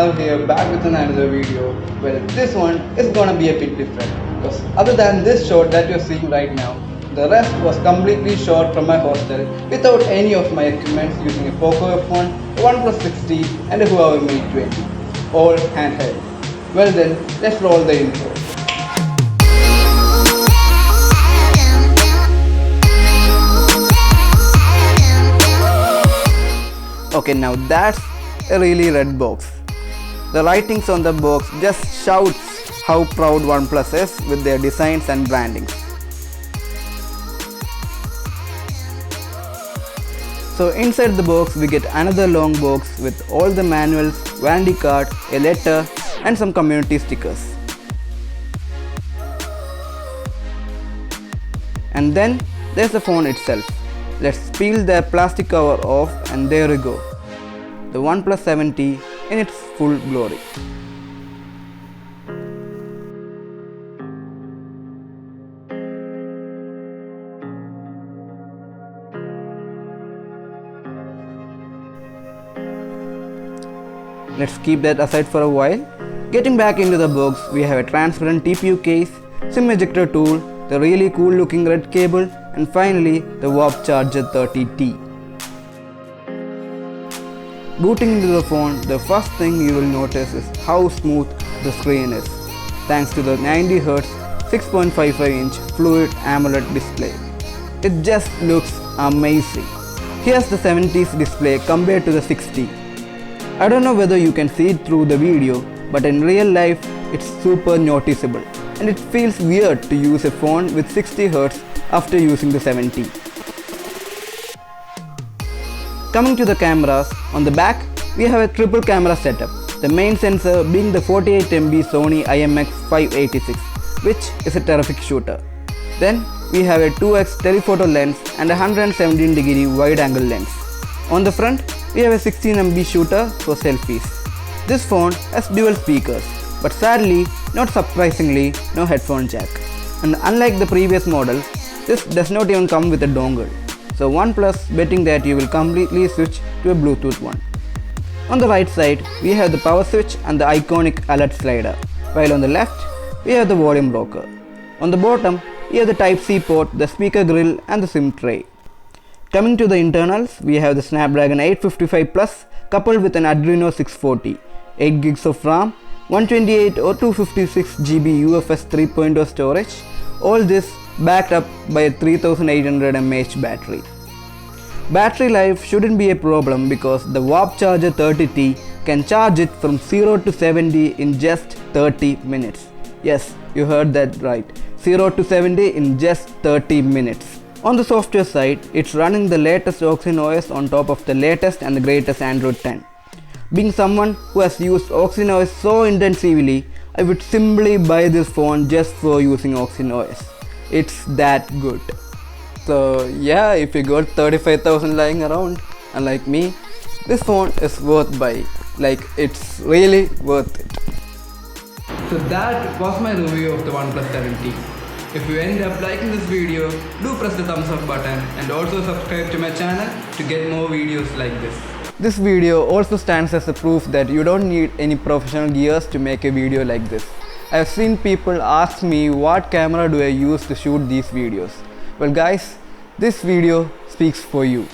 Mathew here, back with another video. Well, this one is gonna be a bit different because other than this shot that you're seeing right now, the rest was completely shot from my hostel without any of my equipment using a Poco F1, a OnePlus 60 and a Huawei Mate 20, all handheld. Well then, let's roll the intro. Okay, now that's a really red box. The writings on the box just shouts how proud OnePlus is with their designs and brandings. So inside the box we get another long box with all the manuals, warranty card, a letter and some community stickers. And then there's the phone itself. Let's peel the plastic cover off and there we go. The OnePlus 7T in its full glory. Let's keep that aside for a while. Getting back into the box, we have a transparent TPU case, SIM ejector tool, the really cool looking red cable, and finally the Warp Charger 30T. Booting into the phone, the first thing you will notice is how smooth the screen is, thanks to the 90Hz 6.55-inch Fluid AMOLED display. It just looks amazing. Here's the 70's display compared to the 60. I don't know whether you can see it through the video, but in real life it's super noticeable and it feels weird to use a phone with 60Hz after using the 70. Coming to the cameras, on the back we have a triple camera setup, the main sensor being the 48MP Sony IMX586, which is a terrific shooter. Then we have a 2x telephoto lens and a 117° wide angle lens. On the front we have a 16MP shooter for selfies. This phone has dual speakers, but sadly, not surprisingly, no headphone jack. And unlike the previous models, this does not even come with a dongle. So OnePlus betting that you will completely switch to a Bluetooth one. On the right side, we have the power switch and the iconic alert slider, while on the left, we have the volume rocker. On the bottom, we have the Type-C port, the speaker grill and the SIM tray. Coming to the internals, we have the Snapdragon 855 Plus coupled with an Adreno 640, 8 gigs of RAM, 128 or 256 GB UFS 3.0 storage, all this backed up by a 3800 mAh battery. Battery life shouldn't be a problem because the Warp Charger 30T can charge it from 0 to 70 in just 30 minutes. Yes, you heard that right. 0 to 70 in just 30 minutes. On the software side, it's running the latest Oxygen OS on top of the latest and the greatest Android 10. Being someone who has used Oxygen OS so intensively, I would simply buy this phone just for using Oxygen OS. It's that good. So yeah, if you got 35,000 lying around, unlike me, this phone is worth buying. Like, it's really worth it. So that was my review of the OnePlus 7T. If you end up liking this video, do press the thumbs up button and also subscribe to my channel to get more videos like this. This video also stands as a proof that you don't need any professional gears to make a video like this. I have seen people ask me what camera do I use to shoot these videos. Well guys, this video speaks for you.